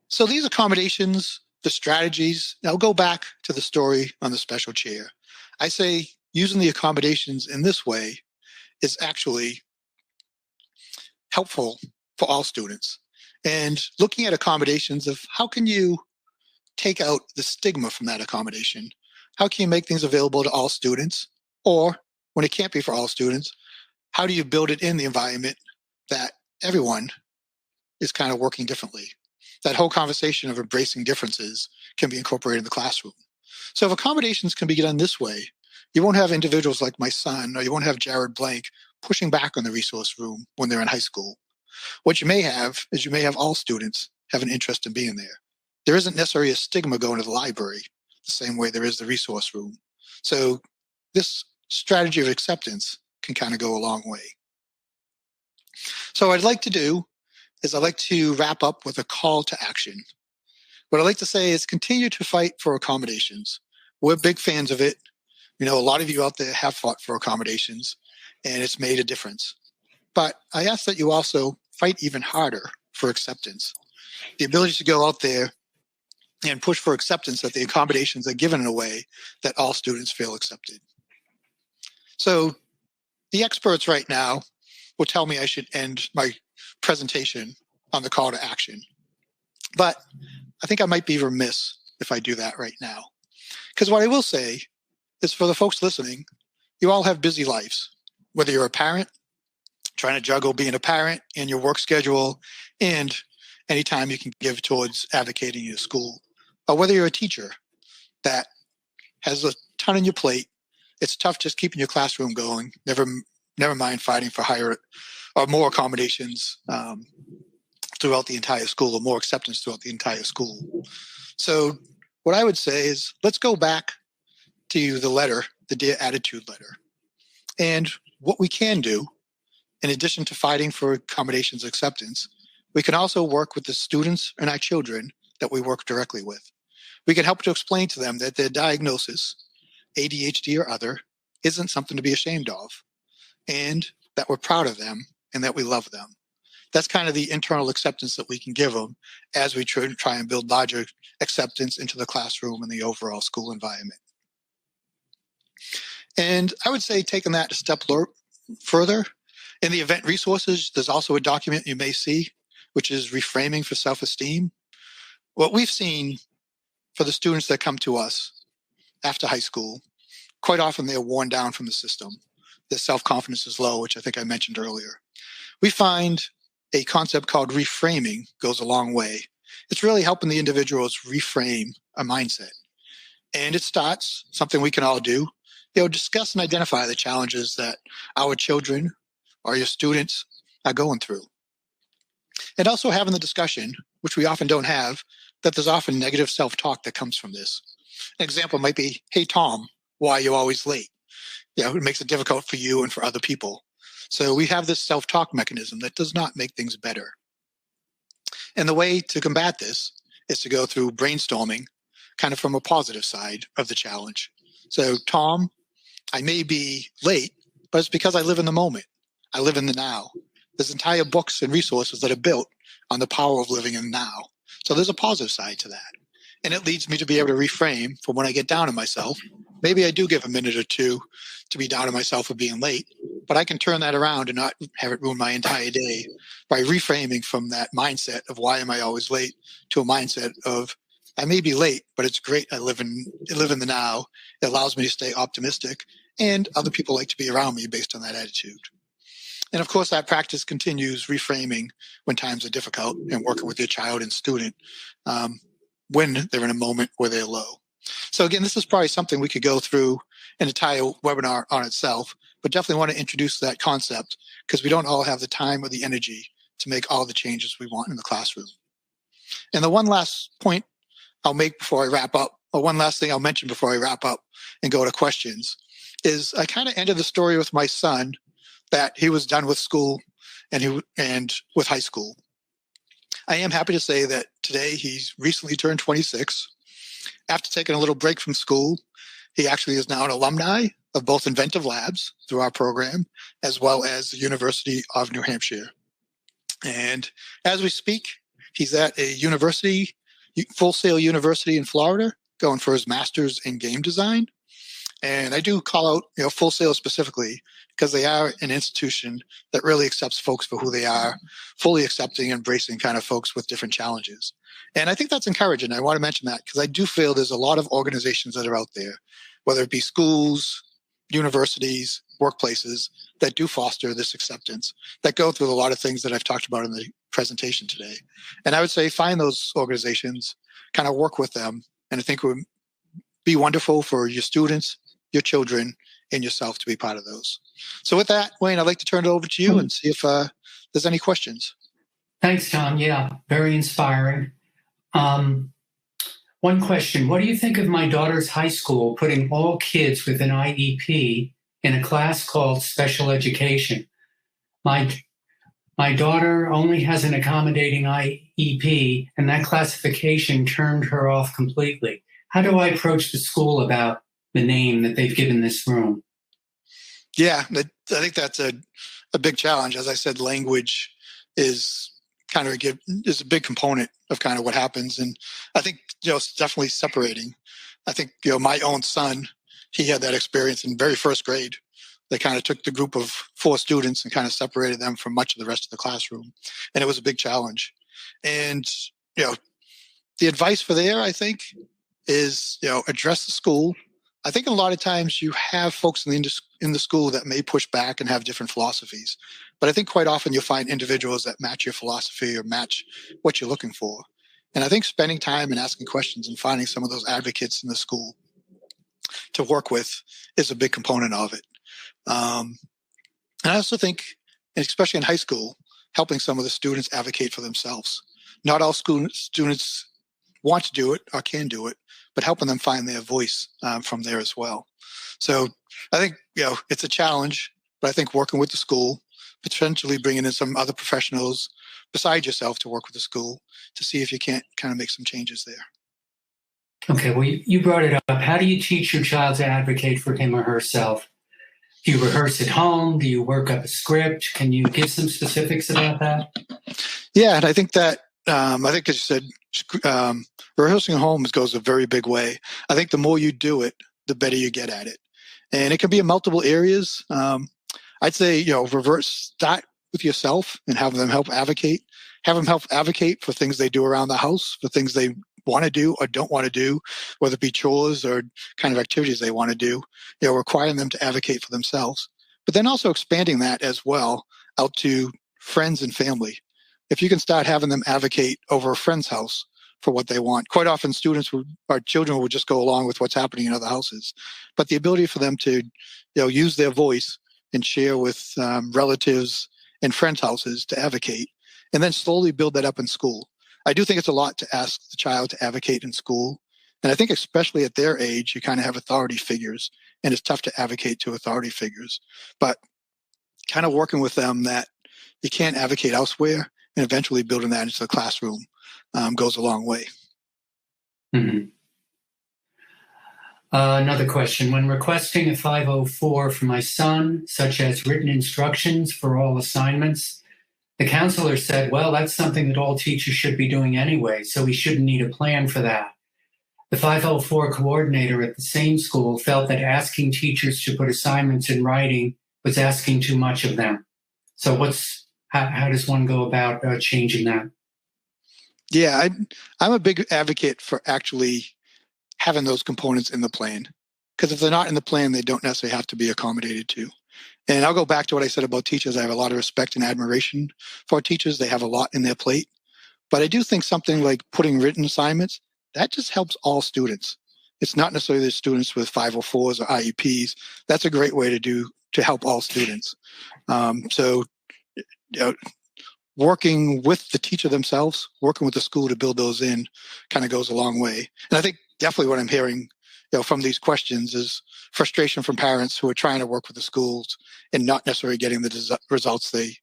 So these accommodations, the strategies, now go back to the story on the special chair. I say using the accommodations in this way is actually helpful for all students. And looking at accommodations of how can you take out the stigma from that accommodation? How can you make things available to all students? Or when it can't be for all students, how do you build it in the environment that everyone is kind of working differently? that whole conversation of embracing differences can be incorporated in the classroom. So if accommodations can be done this way, you won't have individuals like my son, or you won't have Jared Blank pushing back on the resource room when they're in high school. What you may have is you may have all students have an interest in being there. There isn't necessarily a stigma going to the library the same way there is the resource room. So this strategy of acceptance can kind of go a long way. So what I'd like to do is I'd like to wrap up with a call to action. What I'd like to say is continue to fight for accommodations. We're big fans of it. You know, a lot of you out there have fought for accommodations, and it's made a difference. But I ask that you also fight even harder for acceptance. The ability to go out there and push for acceptance that the accommodations are given in a way that all students feel accepted. So the experts right now will tell me I should end my presentation on the call to action. But I think I might be remiss if I do that right now. Because what I will say is, for the folks listening, you all have busy lives. Whether you're a parent, trying to juggle being a parent and your work schedule and any time you can give towards advocating in your school, or whether you're a teacher that has a ton on your plate, it's tough just keeping your classroom going. Never mind fighting for higher or more accommodations throughout the entire school, or more acceptance throughout the entire school. So what I would say is, let's go back to the letter, the Dear Attitude letter. And what we can do, in addition to fighting for accommodations acceptance, we can also work with the students and our children that we work directly with. We can help to explain to them that their diagnosis, ADHD or other, isn't something to be ashamed of, and that we're proud of them and that we love them. That's kind of the internal acceptance that we can give them as we try and build larger acceptance into the classroom and the overall school environment. And I would say, taking that a step further, in the event resources, there's also a document you may see, which is Reframing for Self-Esteem. What we've seen for the students that come to us after high school, quite often they're worn down from the system. Their self-confidence is low, which I think I mentioned earlier. We find a concept called reframing goes a long way. It's really helping the individuals reframe a mindset. And it starts, something we can all do, discuss and identify the challenges that our children or your students are going through. And also having the discussion, which we often don't have, that there's often negative self-talk that comes from this. An example might be, hey, Tom, why are you always late? It makes it difficult for you and for other people. So we have this self-talk mechanism that does not make things better. And the way to combat this is to go through brainstorming kind of from a positive side of the challenge. So, Tom, I may be late, but it's because I live in the moment. I live in the now. There's entire books and resources that are built on the power of living in now. So there's a positive side to that. And it leads me to be able to reframe for when I get down on myself. Maybe I do give a minute or two to be down on myself for being late, but I can turn that around and not have it ruin my entire day by reframing from that mindset of why am I always late to a mindset of I may be late, but it's great. I live in the now. It allows me to stay optimistic, and other people like to be around me based on that attitude. And of course, that practice continues reframing when times are difficult and working with your child and student when they're in a moment where they're low. So again, this is probably something we could go through an entire webinar on itself, but definitely want to introduce that concept because we don't all have the time or the energy to make all the changes we want in the classroom. And the one last point I'll make before I wrap up, or one last thing I'll mention before I wrap up and go to questions, is I kind of ended the story with my son that he was done with school and with high school. I am happy to say that today he's recently turned 26. After taking a little break from school, he actually is now an alumni of both Inventive Labs through our program, as well as the University of New Hampshire. And as we speak, he's at a university, Full Sail University in Florida, going for his master's in game design. And I do call out, Full Sail specifically, because they are an institution that really accepts folks for who they are, fully accepting and embracing kind of folks with different challenges. And I think that's encouraging. I want to mention that because I do feel there's a lot of organizations that are out there, whether it be schools, universities, workplaces, that do foster this acceptance, that go through a lot of things that I've talked about in the presentation today. And I would say find those organizations, kind of work with them. And I think it would be wonderful for your students, your children, and yourself to be part of those. So with that, Wayne, I'd like to turn it over to you and see if there's any questions. Thanks, Tom. Yeah, very inspiring. One question. What do you think of my daughter's high school putting all kids with an IEP in a class called special education? My daughter only has an accommodating IEP, and that classification turned her off completely. How do I approach the school about the name that they've given this room? Yeah, I think that's a big challenge. As I said, language is kind of is a big component of kind of what happens. And I think, it's definitely separating. I think, my own son, he had that experience in very first grade. They kind of took the group of 4 students and kind of separated them from much of the rest of the classroom. And it was a big challenge. And, the advice for there, I think, is, address the school. I think a lot of times you have folks in the school that may push back and have different philosophies. But I think quite often you'll find individuals that match your philosophy or match what you're looking for. And I think spending time and asking questions and finding some of those advocates in the school to work with is a big component of it. And I also think, especially in high school, helping some of the students advocate for themselves. Not all students want to do it or can do it, but helping them find their voice from there as well. So I think, it's a challenge, but I think working with the school, potentially bringing in some other professionals beside yourself to work with the school to see if you can't kind of make some changes there. Okay, well, you brought it up. How do you teach your child to advocate for him or herself? Do you rehearse at home? Do you work up a script? Can you give some specifics about that? Yeah, and I think that, as you said, rehearsing at home goes a very big way. I think the more you do it, the better you get at it. And it can be in multiple areas. I'd say, start with yourself and have them help advocate. Have them help advocate for things they do around the house, for things they want to do or don't want to do, whether it be chores or kind of activities they want to do, requiring them to advocate for themselves. But then also expanding that as well out to friends and family. If you can start having them advocate over a friend's house for what they want, quite often children will just go along with what's happening in other houses. But the ability for them to, use their voice and share with relatives and friends' houses to advocate, and then slowly build that up in school. I do think it's a lot to ask the child to advocate in school. And I think especially at their age, you kind of have authority figures, and it's tough to advocate to authority figures. But kind of working with them that you can't advocate elsewhere and eventually building that into the classroom goes a long way. Mm-hmm. Another question. When requesting a 504 for my son, such as written instructions for all assignments, the counselor said, well, that's something that all teachers should be doing anyway, so we shouldn't need a plan for that. The 504 coordinator at the same school felt that asking teachers to put assignments in writing was asking too much of them. So how does one go about changing that? Yeah, I'm a big advocate for actually having those components in the plan. Because if they're not in the plan, they don't necessarily have to be accommodated to. And I'll go back to what I said about teachers. I have a lot of respect and admiration for teachers. They have a lot in their plate. But I do think something like putting written assignments, that just helps all students. It's not necessarily the students with 504s or IEPs. That's a great way to help all students. Working with the teacher themselves, working with the school to build those in kind of goes a long way. And I think definitely what I'm hearing from these questions is frustration from parents who are trying to work with the schools and not necessarily getting the results they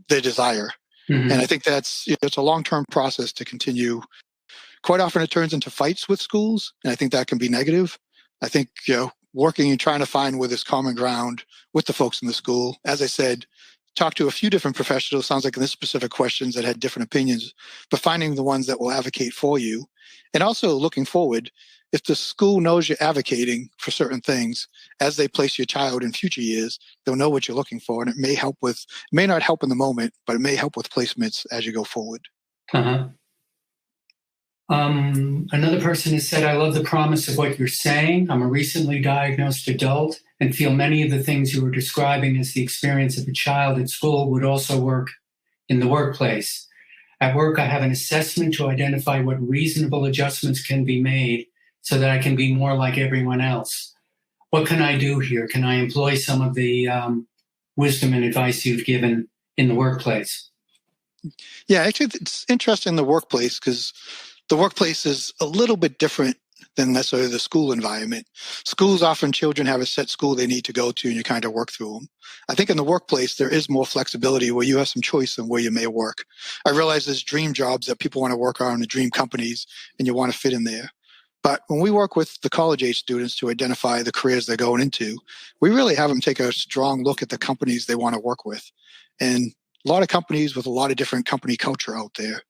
desire. Mm-hmm. And I think that's it's a long-term process to continue. Quite often it turns into fights with schools, and I think that can be negative. I think working and trying to find where there's common ground with the folks in the school. As I said, talk to a few different professionals, sounds like in this specific questions that had different opinions, but finding the ones that will advocate for you. And also looking forward, if the school knows you're advocating for certain things, as they place your child in future years, they'll know what you're looking for. And it may not help in the moment, but it may help with placements as you go forward. Uh-huh. Another person has said, I love the promise of what you're saying. I'm a recently diagnosed adult and feel many of the things you were describing as the experience of a child at school would also work in the workplace. At work, I have an assessment to identify what reasonable adjustments can be made so that I can be more like everyone else. What can I do here? Can I employ some of the wisdom and advice you've given in the workplace? Yeah, actually, it's interesting in the workplace because the workplace is a little bit different than necessarily the school environment. Schools, often children have a set school they need to go to and you kind of work through them. I think in the workplace, there is more flexibility where you have some choice in where you may work. I realize there's dream jobs that people want to work on, the dream companies, and you want to fit in there. But when we work with the college age students to identify the careers they're going into, we really have them take a strong look at the companies they want to work with. And a lot of companies with a lot of different company culture out there.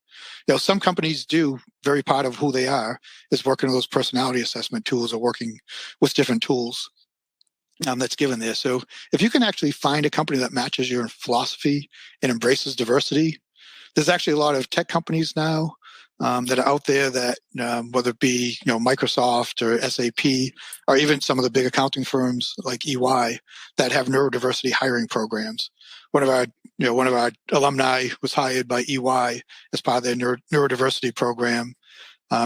Some companies do very part of who they are is working with those personality assessment tools or working with different tools that's given there. So if you can actually find a company that matches your philosophy and embraces diversity, there's actually a lot of tech companies now that are out there that whether it be Microsoft or SAP or even some of the big accounting firms like EY that have neurodiversity hiring programs. One of our alumni was hired by EY as part of their neurodiversity program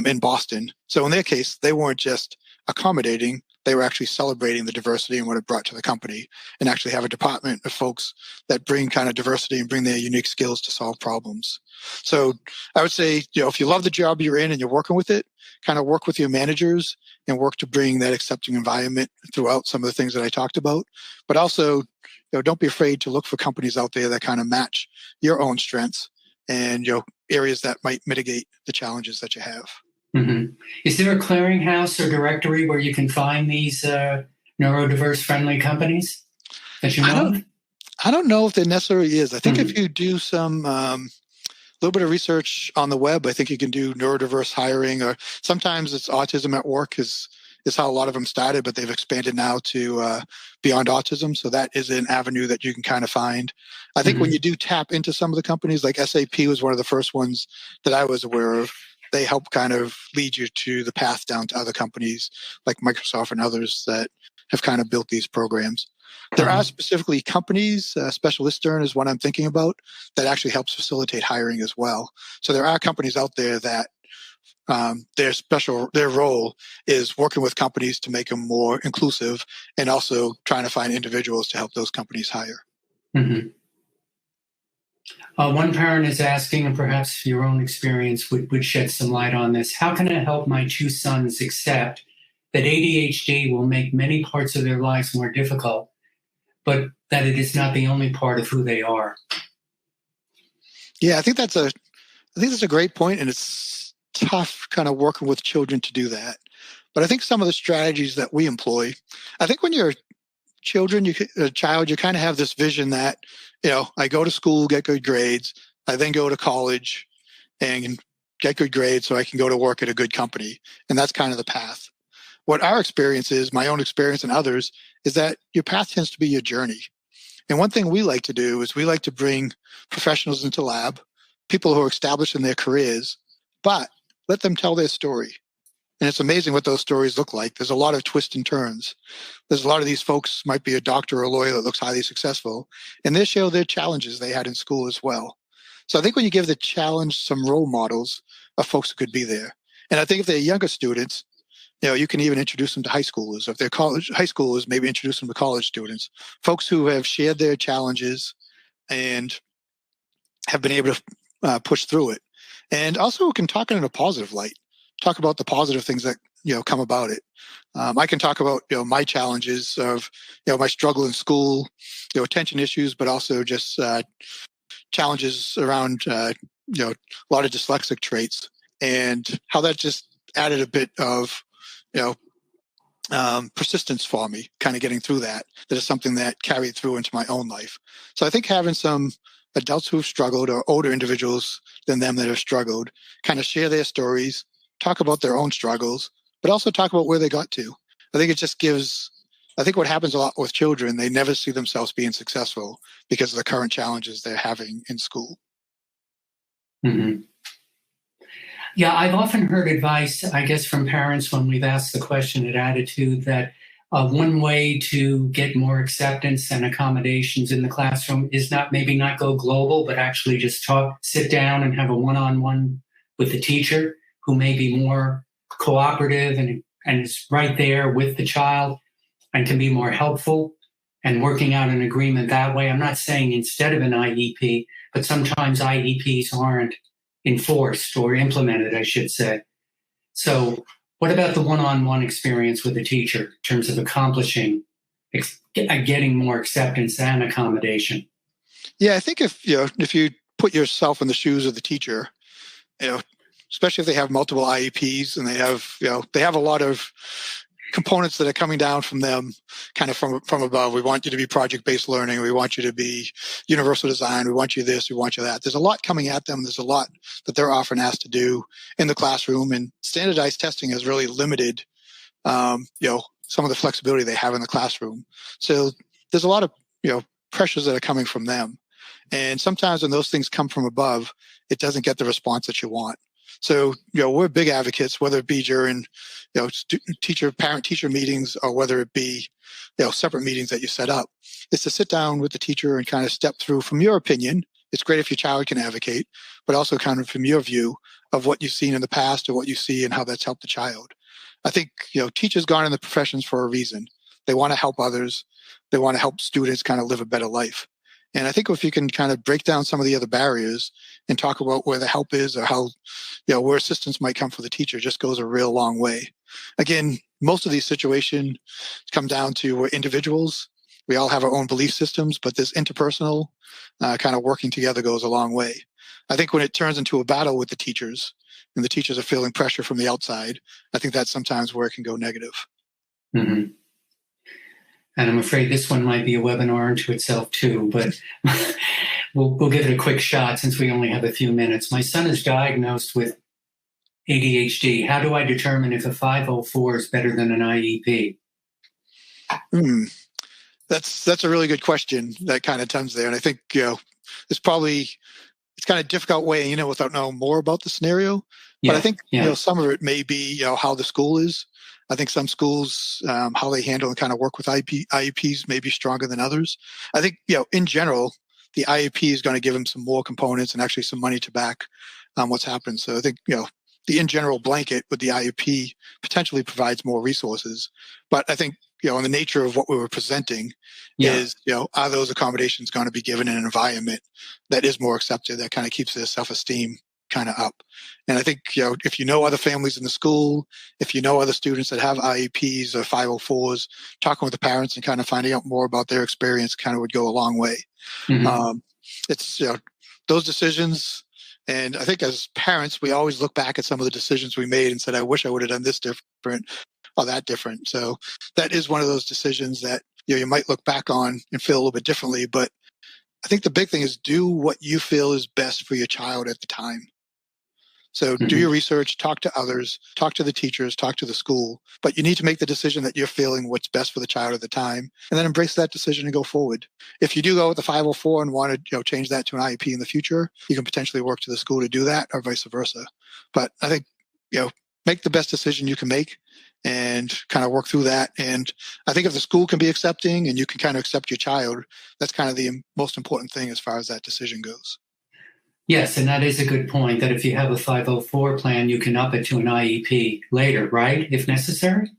in Boston. So in their case, they weren't just accommodating, they were actually celebrating the diversity and what it brought to the company and actually have a department of folks that bring kind of diversity and bring their unique skills to solve problems. So I would say, if you love the job you're in and you're working with it, kind of work with your managers and work to bring that accepting environment throughout some of the things that I talked about. But also, don't be afraid to look for companies out there that kind of match your own strengths and areas that might mitigate the challenges that you have. Mm-hmm. Is there a clearinghouse or directory where you can find these neurodiverse friendly companies that you know of? I don't know if there necessarily is. I think if you do some little bit of research on the web, I think you can do neurodiverse hiring, or sometimes it's autism at work is how a lot of them started, but they've expanded now to beyond autism. So that is an avenue that you can kind of find. I think when you do tap into some of the companies, like SAP was one of the first ones that I was aware of. They help kind of lead you to the path down to other companies like Microsoft and others that have kind of built these programs. There are specifically companies, Specialistern is one I'm thinking about, that actually helps facilitate hiring as well. So there are companies out there that their role is working with companies to make them more inclusive and also trying to find individuals to help those companies hire. Mm-hmm. One parent is asking, and perhaps your own experience would shed some light on this. How can I help my two sons accept that ADHD will make many parts of their lives more difficult, but that it is not the only part of who they are? Yeah, I think that's a great point, and it's tough kind of working with children to do that. But I think some of the strategies that we employ, I think when you're a child, you kind of have this vision that, I go to school, get good grades, I then go to college and get good grades so I can go to work at a good company. And that's kind of the path. What our experience is, my own experience and others, is that your path tends to be your journey. And one thing we like to do is we like to bring professionals into lab, people who are established in their careers, but let them tell their story. And it's amazing what those stories look like. There's a lot of twists and turns. There's a lot of these folks might be a doctor or a lawyer that looks highly successful, and they show their challenges they had in school as well. So I think when you give the challenge some role models of folks who could be there, and I think if they're younger students, you can even introduce them to high schoolers. If they're high schoolers, maybe introduce them to college students, folks who have shared their challenges and have been able to push through it. And also can talk in a positive light, talk about the positive things that, come about it. I can talk about, my challenges of, my struggle in school, attention issues, but also just challenges around, a lot of dyslexic traits and how that just added a bit of, persistence for me, kind of getting through that is something that carried through into my own life. So I think having some adults who've struggled or older individuals than them that have struggled kind of share their stories, talk about their own struggles, but also talk about where they got to. I think it just gives, I think what happens a lot with children, they never see themselves being successful because of the current challenges they're having in school. Mm-hmm. Yeah, I've often heard advice, I guess, from parents when we've asked the question at Attitude that one way to get more acceptance and accommodations in the classroom is maybe not go global, but actually just sit down and have a one-on-one with the teacher who may be more cooperative and is right there with the child and can be more helpful and working out an agreement that way. I'm not saying instead of an IEP, but sometimes IEPs aren't enforced or implemented, I should say. So what about the one-on-one experience with the teacher in terms of accomplishing, getting more acceptance and accommodation? Yeah, I think if you put yourself in the shoes of the teacher, especially if they have multiple IEPs and they have a lot of components that are coming down from them kind of from above. We want you to be project-based learning. We want you to be universal design. We want you this. We want you that. There's a lot coming at them. There's a lot that they're often asked to do in the classroom, and standardized testing has really limited, some of the flexibility they have in the classroom. So there's a lot of, pressures that are coming from them. And sometimes when those things come from above, it doesn't get the response that you want. So, we're big advocates, whether it be during, parent-teacher meetings or whether it be, separate meetings that you set up, is to sit down with the teacher and kind of step through from your opinion. It's great if your child can advocate, but also kind of from your view of what you've seen in the past or what you see and how that's helped the child. I think, teachers gone in the professions for a reason. They want to help others. They want to help students kind of live a better life. And I think if you can kind of break down some of the other barriers and talk about where the help is or how, where assistance might come for the teacher, just goes a real long way. Again, most of these situations come down to we're individuals. We all have our own belief systems, but this interpersonal kind of working together goes a long way. I think when it turns into a battle with the teachers and the teachers are feeling pressure from the outside, I think that's sometimes where it can go negative. Mm-hmm. And I'm afraid this one might be a webinar unto itself too, but we'll give it a quick shot since we only have a few minutes. My son is diagnosed with ADHD. How do I determine if a 504 is better than an IEP? That's a really good question that kind of comes there. And I think, it's kind of difficult way, without knowing more about the scenario. But I think, some of it may be, how the school is. I think some schools, how they handle and kind of work with IEPs may be stronger than others. I think, in general, the IEP is going to give them some more components and actually some money to back what's happened. So I think, the in general blanket with the IEP potentially provides more resources. But I think, in the nature of what we were presenting is, are those accommodations going to be given in an environment that is more accepted, that kind of keeps their self-esteem kind of up. And I think, if other families in the school, if other students that have IEPs or 504s, talking with the parents and kind of finding out more about their experience kind of would go a long way. Mm-hmm. It's, those decisions. And I think as parents, we always look back at some of the decisions we made and said, I wish I would have done this different or that different. So that is one of those decisions that, you might look back on and feel a little bit differently. But I think the big thing is do what you feel is best for your child at the time. So do your research, talk to others, talk to the teachers, talk to the school, but you need to make the decision that you're feeling what's best for the child at the time, and then embrace that decision and go forward. If you do go with the 504 and want to change that to an IEP in the future, you can potentially work to the school to do that or vice versa. But I think, make the best decision you can make and kind of work through that. And I think if the school can be accepting and you can kind of accept your child, that's kind of the most important thing as far as that decision goes. Yes, and that is a good point, that if you have a 504 plan, you can up it to an IEP later, right, if necessary?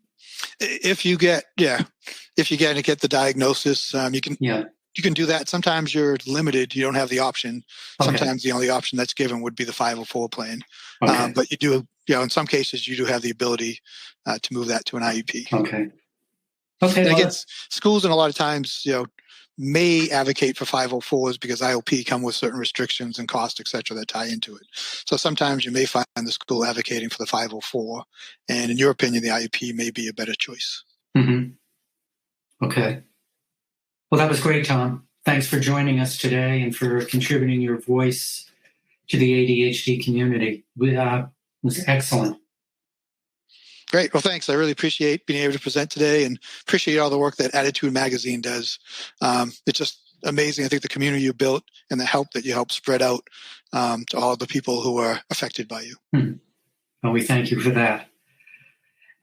If you get the diagnosis, you can do that. Sometimes you're limited. You don't have the option. Okay. Sometimes the only option that's given would be the 504 plan. Okay. But you do, in some cases, you do have the ability to move that to an IEP. Okay. And again, schools and a lot of times, may advocate for 504s because IOP come with certain restrictions and costs, et cetera, that tie into it. So sometimes you may find the school advocating for the 504, and in your opinion, the IEP may be a better choice. Mm-hmm. Okay. Well, that was great, Tom. Thanks for joining us today and for contributing your voice to the ADHD community. It was excellent. Great. Well, thanks. I really appreciate being able to present today and appreciate all the work that Attitude Magazine does. It's just amazing. I think the community you built and the help that you help spread out to all the people who are affected by you. Well, we thank you for that.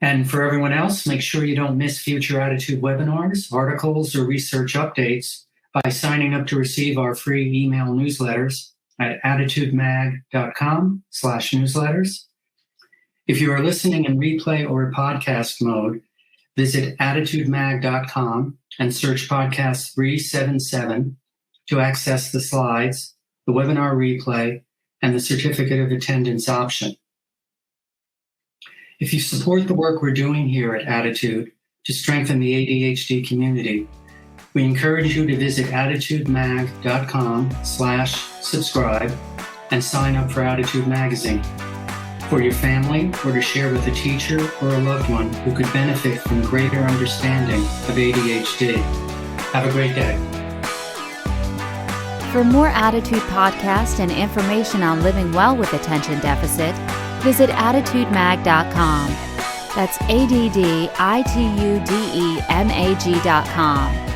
And for everyone else, make sure you don't miss future Attitude webinars, articles, or research updates by signing up to receive our free email newsletters at attitudemag.com/newsletters. If you are listening in replay or podcast mode, visit attitudemag.com and search podcast 377 to access the slides, the webinar replay, and the certificate of attendance option. If you support the work we're doing here at Attitude to strengthen the ADHD community, we encourage you to visit attitudemag.com/subscribe and sign up for Attitude Magazine for your family or to share with a teacher or a loved one who could benefit from greater understanding of ADHD. Have a great day. For more Attitude podcasts and information on living well with attention deficit, visit attitudemag.com. That's ADDITUDEMAG.com.